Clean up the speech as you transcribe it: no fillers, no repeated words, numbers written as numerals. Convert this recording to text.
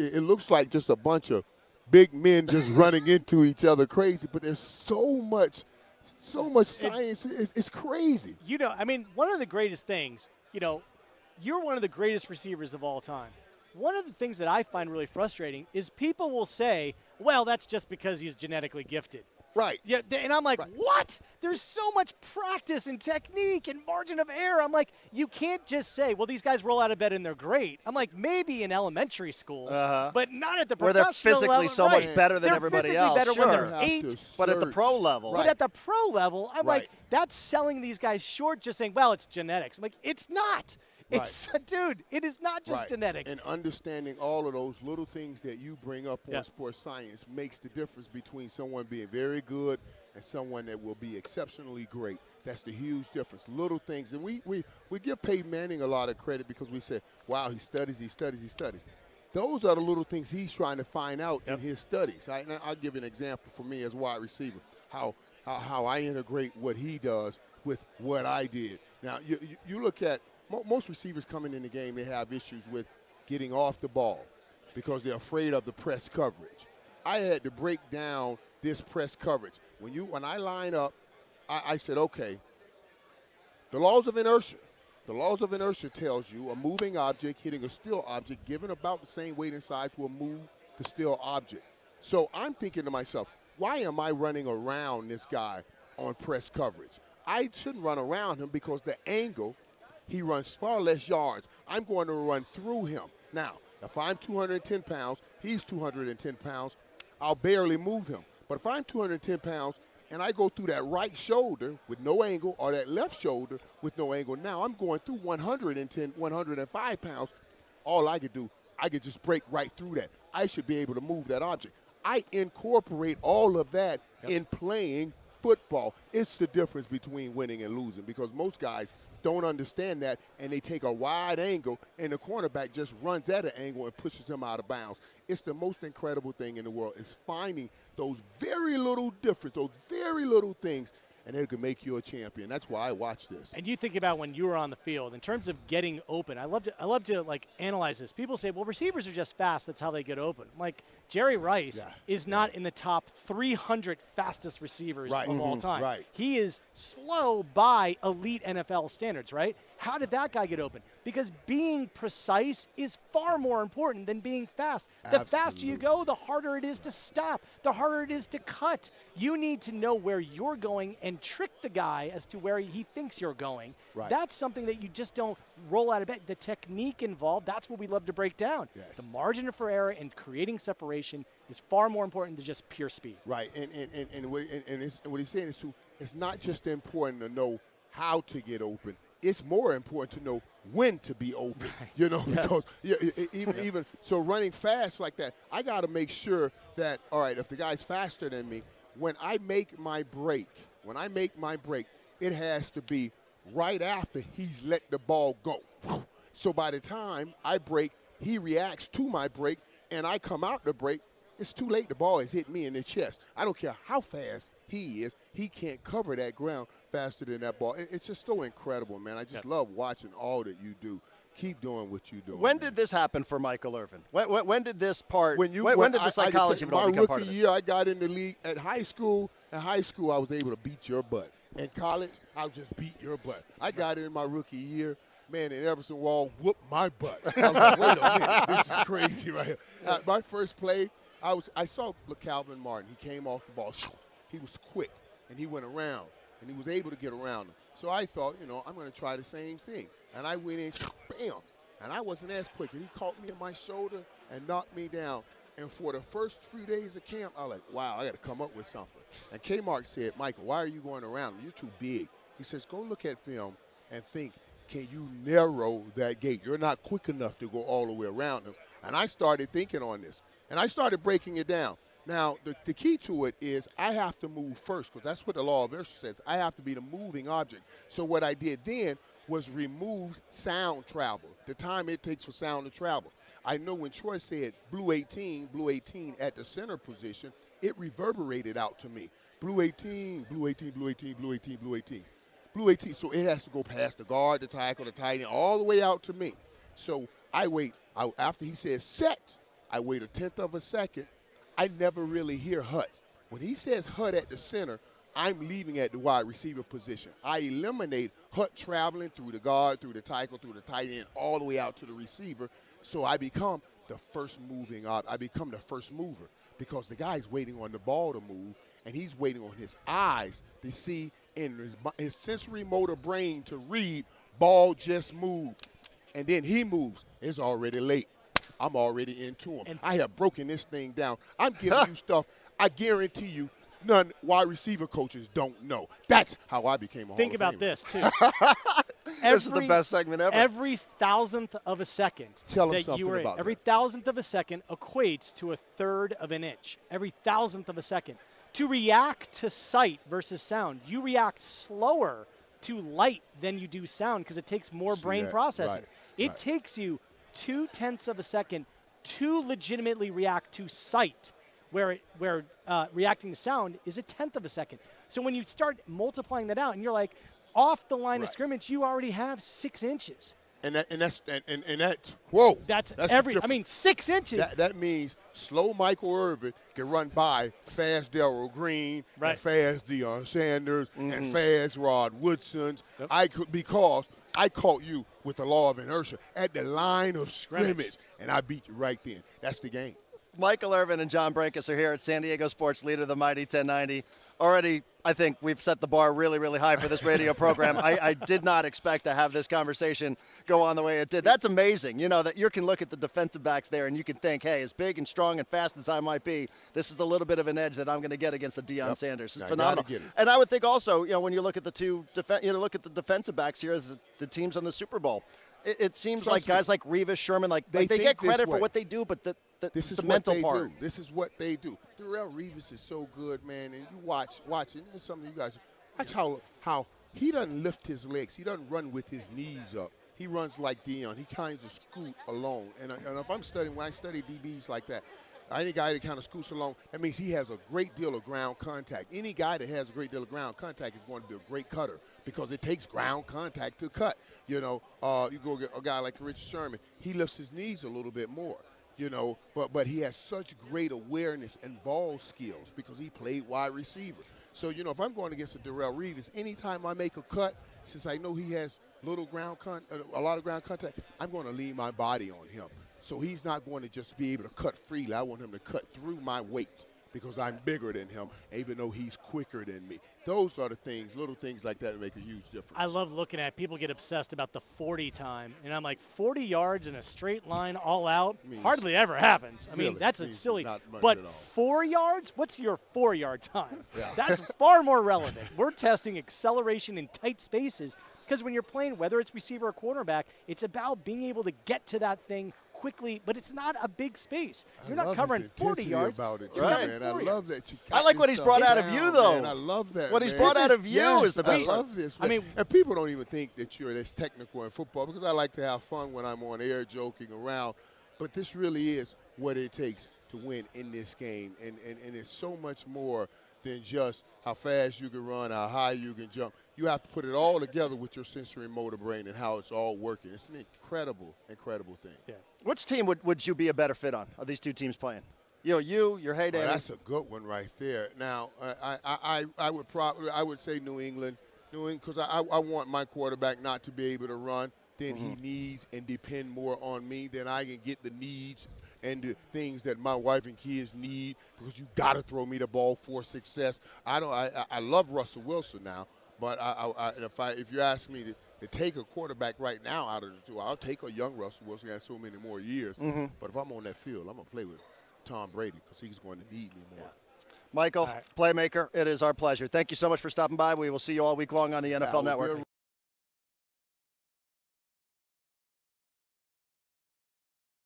it looks like just a bunch of big men just running into each other crazy, but there's so much science. It's crazy. I mean, one of the greatest things, you're one of the greatest receivers of all time. One of the things that I find really frustrating is people will say, well, that's just because he's genetically gifted. Right. Yeah, and I'm like, Right. what? There's so much practice and technique and margin of error. I'm like, you can't just say, well, these guys roll out of bed and they're great. I'm like, maybe in elementary school, but not at the Where they're professional physically level. so Right. much better than They're everybody physically else. better Sure. when they're Have 8. to But at the search. pro level. But at the pro level, I'm Right. like, that's selling these guys short just saying, well, it's genetics. I'm like, it's not. It's, dude, it is not just Right. genetics. And understanding all of those little things that you bring up on Yeah. sports science makes the difference between someone being very good and someone that will be exceptionally great. That's the huge difference. Little things. And we give Peyton Manning a lot of credit because we say, wow, he studies. Those are the little things he's trying to find out in his studies. I'll give you an example for me as wide receiver, how I integrate what he does with what I did. Now, you look at most receivers coming in the game, they have issues with getting off the ball because they're afraid of the press coverage. I had to break down this press coverage. When I line up, I said, okay, the laws of inertia. The laws of inertia tells you a moving object hitting a still object given about the same weight and size will move the still object. So I'm thinking to myself, why am I running around this guy on press coverage? I shouldn't run around him because the angle, he runs far less yards. I'm going to run through him. Now, if I'm 210 pounds, he's 210 pounds, I'll barely move him. But if I'm 210 pounds and I go through that right shoulder with no angle or that left shoulder with no angle, now I'm going through 110, 105 pounds. All I could do, I could just break right through that. I should be able to move that object. I incorporate all of that in playing football. It's the difference between winning and losing because most guys don't understand that, and they take a wide angle, and the cornerback just runs at an angle and pushes him out of bounds. It's the most incredible thing in the world is finding those very little differences, those very little things, and it can make you a champion. That's why I watch this. And you think about when you were on the field in terms of getting open. I love to like analyze this. People say, well, receivers are just fast. That's how they get open. Like Jerry Rice is not in the top 300 fastest receivers of all time. Right. He is slow by elite NFL standards, right? How did that guy get open? Because being precise is far more important than being fast. The faster you go, the harder it is to stop, the harder it is to cut. You need to know where you're going and trick the guy as to where he thinks you're going. Right. That's something that you just don't roll out of bed. The technique involved, that's what we love to break down. Yes. The margin for error and creating separation is far more important than just pure speed. Right, and what he's saying is too, it's not just important to know how to get open. It's more important to know when to be open, because even so running fast like that, I got to make sure that, all right, if the guy's faster than me, when I make my break, it has to be right after he's let the ball go. So by the time I break, he reacts to my break, and I come out the break, it's too late. The ball has hit me in the chest. I don't care how fast he is. He can't cover that ground faster than that ball. It's just so incredible, man. I just love watching all that you do. Keep doing what you do. When did this happen for Michael Irvin? When did this part? When did the psychology of it all become part of it? My rookie year, I got in the league at high school. In high school, I was able to beat your butt. In college, I would just beat your butt. I got in my rookie year. Man, and Everson Wall whooped my butt. I was like, wait a minute, this is crazy right here. My first play, I saw Calvin Martin. He came off the ball. He was quick, and he went around, and he was able to get around him. So I thought, I'm going to try the same thing. And I went in, bam, and I wasn't as quick. And he caught me in my shoulder and knocked me down. And for the first few days of camp, I was like, wow, I got to come up with something. And Kmart said, Michael, why are you going around him? You're too big. He says, go look at film and think, can you narrow that gate? You're not quick enough to go all the way around him. And I started thinking on this. And I started breaking it down. Now, the key to it is I have to move first because that's what the law of inertia says. I have to be the moving object. So what I did then was remove sound travel, the time it takes for sound to travel. I know when Troy said blue 18 at the center position, it reverberated out to me. Blue 18, blue 18, blue 18, blue 18, blue 18. Blue 18, so it has to go past the guard, the tackle, the tight end, all the way out to me. So I wait. After he says set, I wait a tenth of a second. I never really hear Hut. When he says Hut at the center, I'm leaving at the wide receiver position. I eliminate Hut traveling through the guard, through the tackle, through the tight end, all the way out to the receiver. So I become the first moving up. I become the first mover because the guy's waiting on the ball to move, and he's waiting on his eyes to see in his sensory motor brain to read, ball just moved. And then he moves. It's already late. I'm already into him. I have broken this thing down. I'm giving you stuff I guarantee you none wide receiver coaches don't know. That's how I became a Hall of Famer. Think about this, too. This is the best segment ever. Every thousandth of a second every thousandth of a second equates to a third of an inch. Every thousandth of a second. To react to sight versus sound, you react slower to light than you do sound because it takes more brain processing. It takes you 0.2 of a second to legitimately react to sight, where reacting to sound is 1/10 of a second. So when you start multiplying that out, and you're like, off the line of scrimmage, you already have 6 inches. That's every. I mean, 6 inches. That means slow Michael Irvin can run by fast Darrell Green, and fast Deion Sanders, and fast Rod Woodson's. Because I caught you with the law of inertia at the line of scrimmage, and I beat you right then. That's the game. Michael Irvin and John Brenkus are here at San Diego Sports Leader, the Mighty 1090. Already, I think we've set the bar really, really high for this radio program. I did not expect to have this conversation go on the way it did. That's amazing, that you can look at the defensive backs there and you can think, hey, as big and strong and fast as I might be, this is the little bit of an edge that I'm going to get against the Deion Sanders. It's phenomenal. And I would think also, when you look at the look at the defensive backs here as the teams on the Super Bowl, it seems like guys like Revis, Sherman, they get credit for what they do, but this is the mental part. This is what they do. Darrelle Revis is so good, man, and you watch, and some of you guys, watch how he doesn't lift his legs. He doesn't run with his knees up. He runs like Deion. He kind of scoot along. And if I'm studying, when I study DBs like that, any guy that kind of scoots along, that means he has a great deal of ground contact. Any guy that has a great deal of ground contact is going to be a great cutter because it takes ground contact to cut. You go get a guy like Richard Sherman. He lifts his knees a little bit more. But he has such great awareness and ball skills because he played wide receiver. So, if I'm going against a Darrelle Revis, anytime I make a cut, since I know he has a lot of ground contact, I'm going to lean my body on him. So he's not going to just be able to cut freely. I want him to cut through my weight because I'm bigger than him, even though he's quicker than me. Those are the things, little things like that make a huge difference. I love looking at people get obsessed about the 40 time. And I'm like, 40 yards in a straight line all out hardly ever happens. I mean, that's a silly. But 4 yards? What's your 4-yard time? Yeah. That's far more relevant. We're testing acceleration in tight spaces because when you're playing, whether it's receiver or quarterback, it's about being able to get to that thing quickly, but it's not a big space. You're not covering 40 yards. About it, man. I love that. I like what he's brought out of you, though. Man, I love that. What he's brought out of you is the best. I love this. Man. And people don't even think that you're this technical in football because I like to have fun when I'm on air joking around. But this really is what it takes to win in this game, and it's so much more than just how fast you can run, how high you can jump. You have to put it all together with your sensory motor brain and how it's all working. It's an incredible, incredible thing. Yeah. Which team would you be a better fit on? Are these two teams playing? Your heyday. Well, that's a good one right there. Now, I would say New England, because I want my quarterback not to be able to run. Then he needs and depend more on me. Then I can get the needs and the things that my wife and kids need because you got to throw me the ball for success. I love Russell Wilson now, but if you ask me to take a quarterback right now out of the two, I'll take a young Russell Wilson. He has so many more years. But if I'm on that field, I'm going to play with Tom Brady because he's going to need me more. Michael, Playmaker, it is our pleasure. Thank you so much for stopping by. We will see you all week long on the NFL Network.